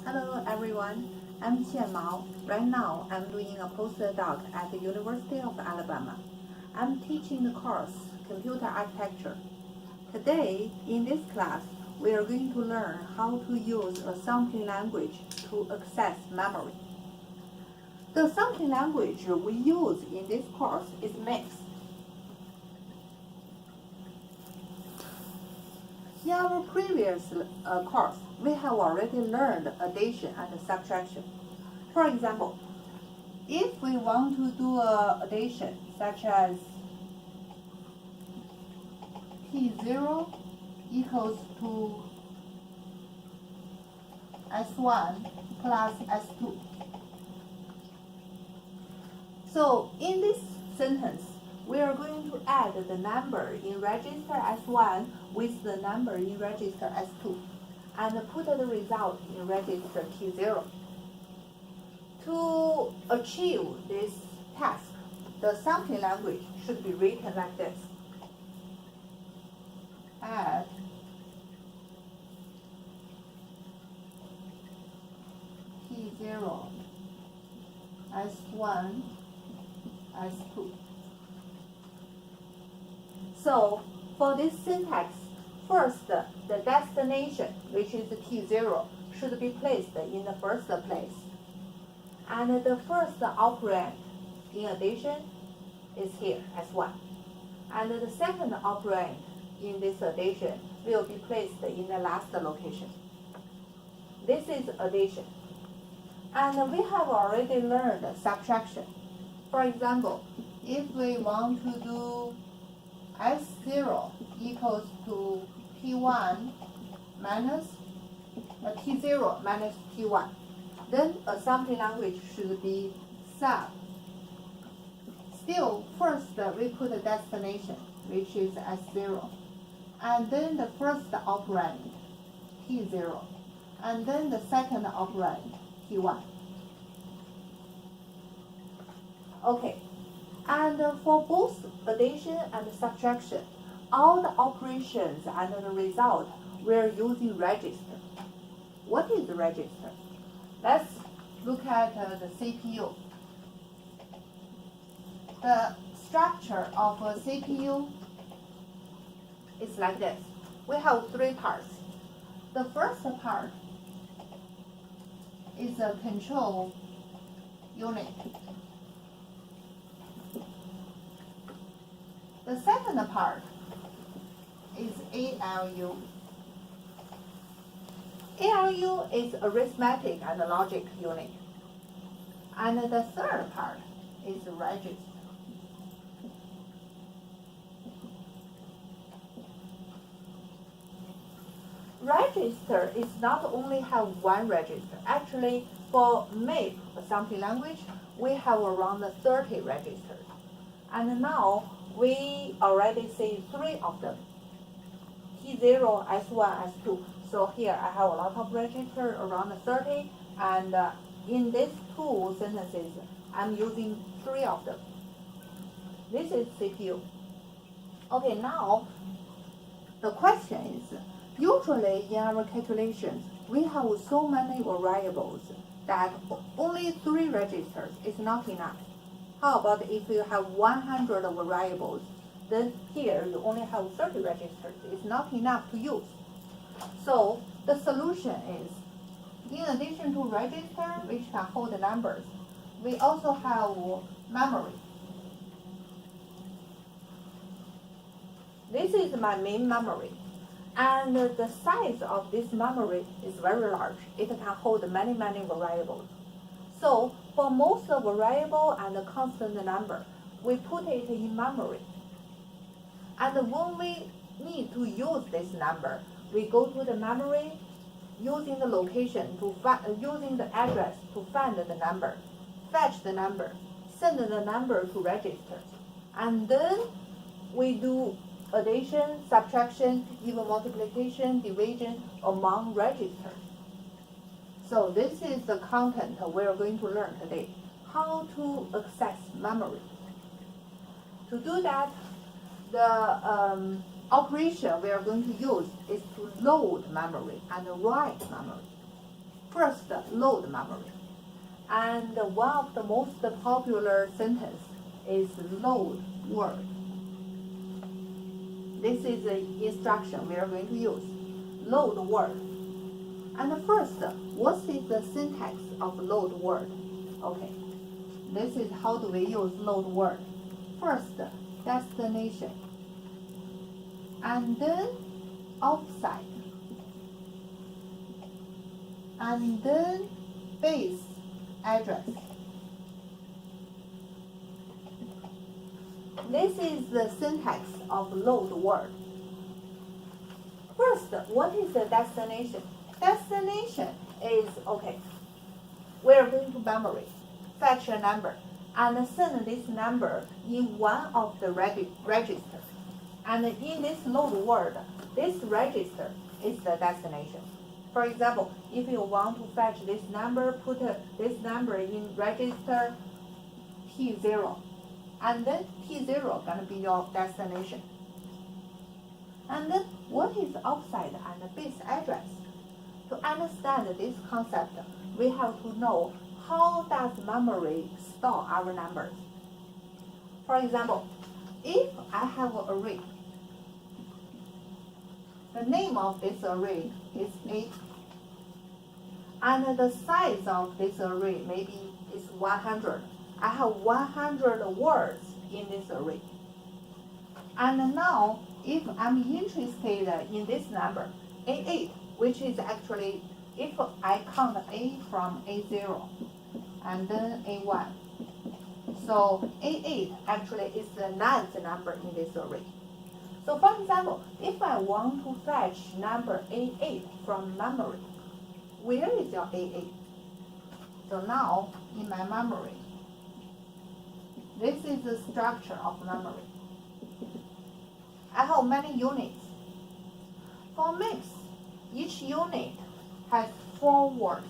Hello everyone, I'm Qian Mao. Right now, I'm doing a postdoc at the University of Alabama. I'm teaching the course Computer Architecture. Today, in this class, we are going to learn how to use a sampling language to access memory. The sampling language we use in this course is MIPS. In our previous course, we have already learned addition and subtraction. For example, if we want to do addition such as T0 equals to S1 plus S2. So in this sentence, we are going to add the number in register S1 with the number in register S2 and put the result in register T0. To achieve this task, the sampling language should be written like this. Add T0 S1 S2. So for this syntax, first the destination, which is T0, should be placed in the first place. And the first operand in addition is here, S1. And the second operand in this addition will be placed in the last location. This is addition. And we have already learned subtraction. For example, if we want to do S0 equals to T1 minus T0 minus T1, then a sampling language should be sub. Still, first we put a destination, which is S0, and then the first operand, T0, and then the second operand, T1. Okay, and for both addition and subtraction, all the operations and the result, we're using register. What is the register? Let's look at the CPU. The structure of a CPU is like this. We have three parts. The first part is a control unit. The second part is ALU. ALU is arithmetic and logic unit. And the third part is register. Register is not only have one register. Actually, for MIPS sampling language, we have around 30 registers. And now we already see three of them. T0, S1, S2. So here I have a lot of registers, around 30, and in these two sentences, I'm using three of them. This is CPU. Okay, now the question is, usually in our calculations, we have so many variables that only three registers is not enough. How about if you have 100 variables? Then here you only have 30 registers. It's not enough to use. So the solution is, in addition to register, which can hold numbers, we also have memory. This is my main memory. And the size of this memory is very large. It can hold many variables. So for most variable and constant number, we put it in memory. And when we need to use this number, we go to the memory using the location using the address to find the number, fetch the number, send the number to register, and then we do addition, subtraction, even multiplication, division among registers. So this is the content we're going to learn today, how to access memory. To do that, the operation we are going to use is to load memory and write memory. First, load memory. And one of the most popular sentence is load word. This is the instruction we are going to use. Load word. And first, what is the syntax of load word? Okay, this is how do we use load word. First, destination. And then outside. And then base address. This is the syntax of load word. First, what is the destination? Destination is, okay, we're going to memory, fetch a number, and send this number in one of the registers. And in this load word, this register is the destination. For example, if you want to fetch this number, put this number in register P0, and then P0 gonna be your destination. And then what is outside and base address? To understand this concept, we have to know how does memory store our numbers. For example, if I have an array, the name of this array is 8, and the size of this array maybe is 100. I have 100 words in this array. And now, if I'm interested in this number, A8, which is actually, if I count A from A0 and then A1, so A8 actually is the 9th number in this array. So for example, if I want to fetch number A8 from memory, where is your A8? So now, in my memory, this is the structure of memory. I have many units. For MIPS, each unit has 4 words.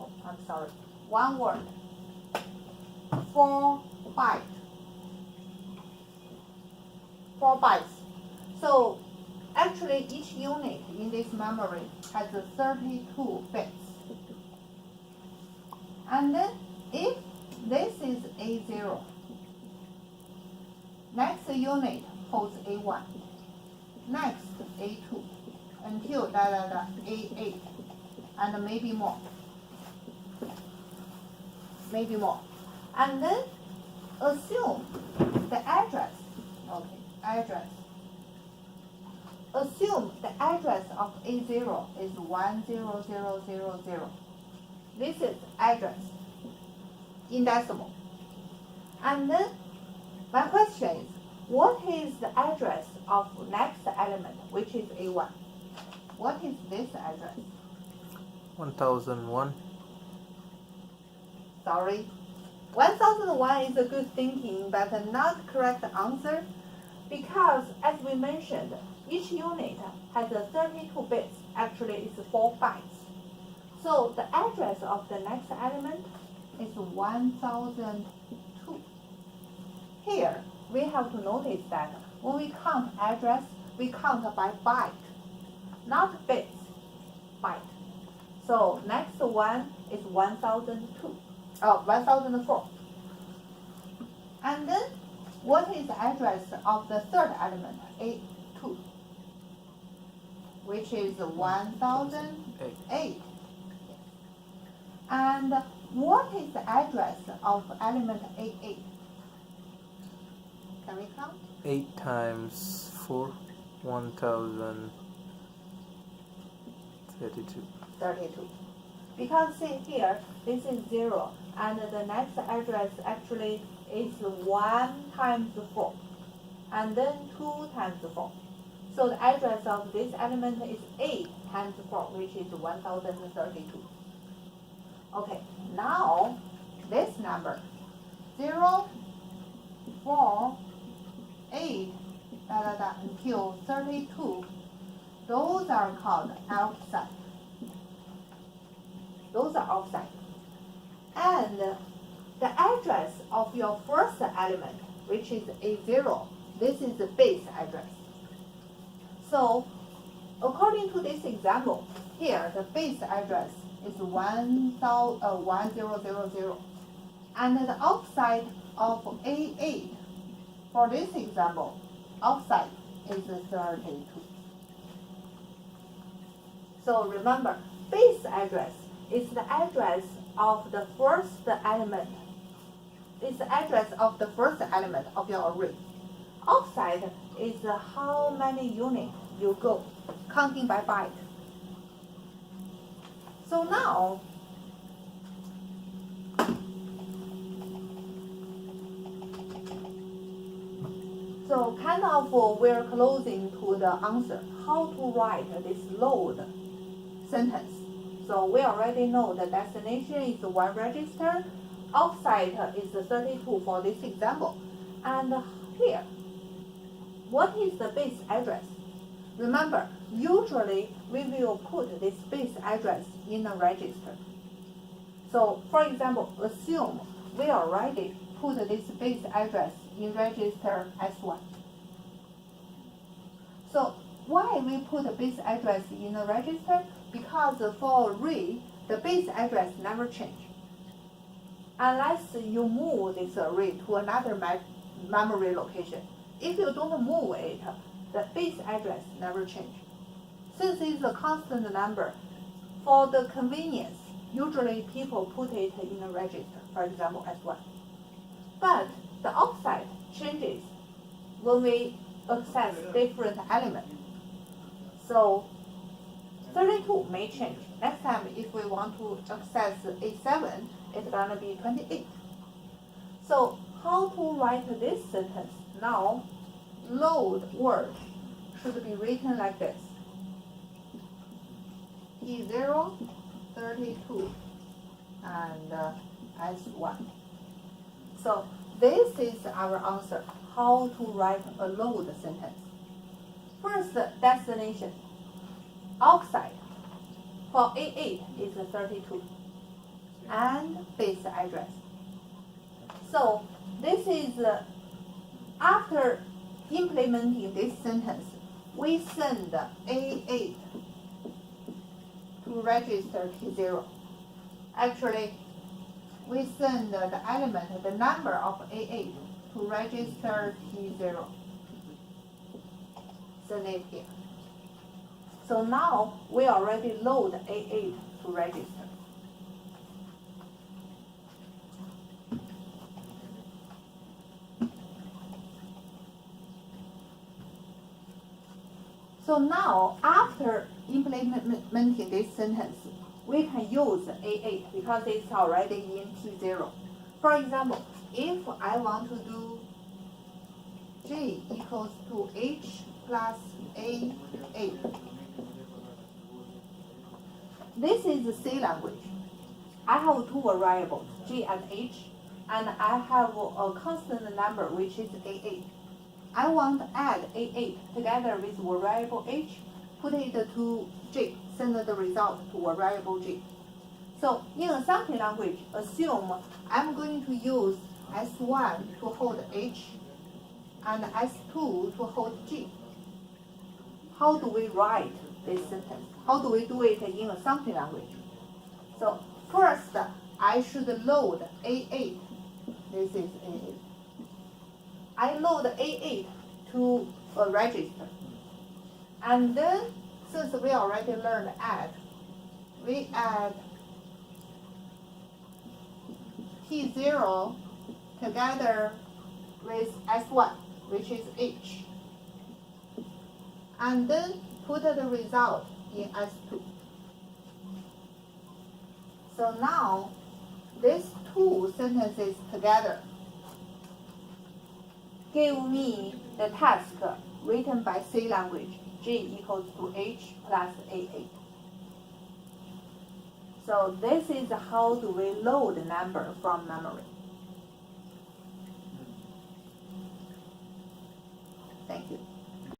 Oh, I'm sorry. 1 word. 4 bytes. 4 bytes. So actually each unit in this memory has 32 bits. And then if this is A0, next unit holds A1, next A2, until A8, and maybe more. Maybe more. And then assume the address, okay, address. Assume the address of A0 is 10000. This is address in decimal. And then my question is, what is the address of next element, which is A1? What is this address? 1001. Sorry. 1001 is a good thinking, but not correct answer, because as we mentioned, each unit has 32 bits. Actually, it's 4 bytes. So the address of the next element is 1002. Here, we have to notice that when we count address, we count by byte, not bits, byte. So next one is 1002. 1004. And then, what is the address of the third element, A2, which is 1008. And what is the address of element A8? Can we count? 8 times 4, 1032. 32. Because see here, this is 0, and the next address actually is 1 times 4, and then 2 times 4. So the address of this element is 8 times 4, which is 1032. Okay, now this number, 0, 4, 8, until 32, those are called outside. Those are outside. And the address of your first element, which is A0, this is the base address. So according to this example, here the base address is 1000, and the outside of A8 for this example, outside is 32. So remember, base address is the address of the first element. It's the address of the first element of your array. Outside is how many units you go, counting by byte. So now, kind of we're closing to the answer, how to write this load sentence. So we already know the destination is one register, outside is 32 for this example. And here, what is the base address? Remember, usually we will put this base address in a register. So for example, assume we already put this base address in register S1. So why we put a base address in a register? Because for array, the base address never change. Unless you move this array to another memory location. If you don't move it, the base address never change. Since it's a constant number, for the convenience, usually people put it in a register, for example, S1. But the outside changes when we access different elements. So 32 may change. Next time, if we want to access A7, it's gonna be 28. So how to write this sentence? Now, load word should be written like this. T0, 32, and S1. So this is our answer, how to write a load sentence. First, destination. Outside for A8 is 32 and base address. So this is after implementing this sentence, we send A8 to register T0. Actually, we send the element, the number of A8 to register T0. Send it here. So now we already load A8 to register. So now, after implementing this sentence, we can use A8 because it's already in T0. For example, if I want to do J equals to H plus A8, this is the C language. I have two variables, J and H, and I have a constant number which is A8. I want to add A8 together with variable H, put it to J, send the result to variable J. So in assembly language, assume I'm going to use S1 to hold H and S2 to hold J. How do we write this sentence? How do we do it in assembly language? So first, I should load A8. This is A8. I load A8 to a register. And then, since we already learned add, we add T0 together with S1, which is H. And then put the result in S2. So now, these two sentences together give me the task written by C language, J equals to H plus A8. So this is how do we load the number from memory.